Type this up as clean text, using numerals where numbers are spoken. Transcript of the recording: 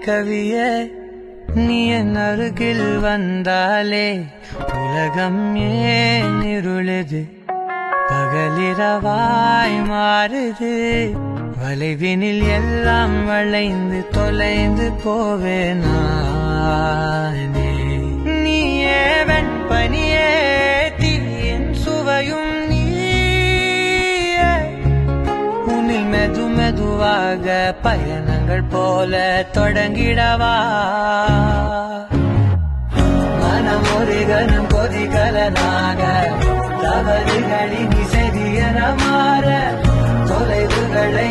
கவியே நீ என் அருகில் வந்தாலே உலகம் ஏன் இருளுது பகலிரவாய் மாறுது வளைவினில் எல்லாம் வளைந்து தொலைந்து போவேனானே நீயே வெண்பனியே தீயின் சுவையும் நீயே உன்னில் மெது மெதுவாக பயணங்கள் போல தொடங்கிடவா மனம் ஒரு கணம் கொதிகலனாக தவறுகளின் இசையன மாற தொலைவுகளை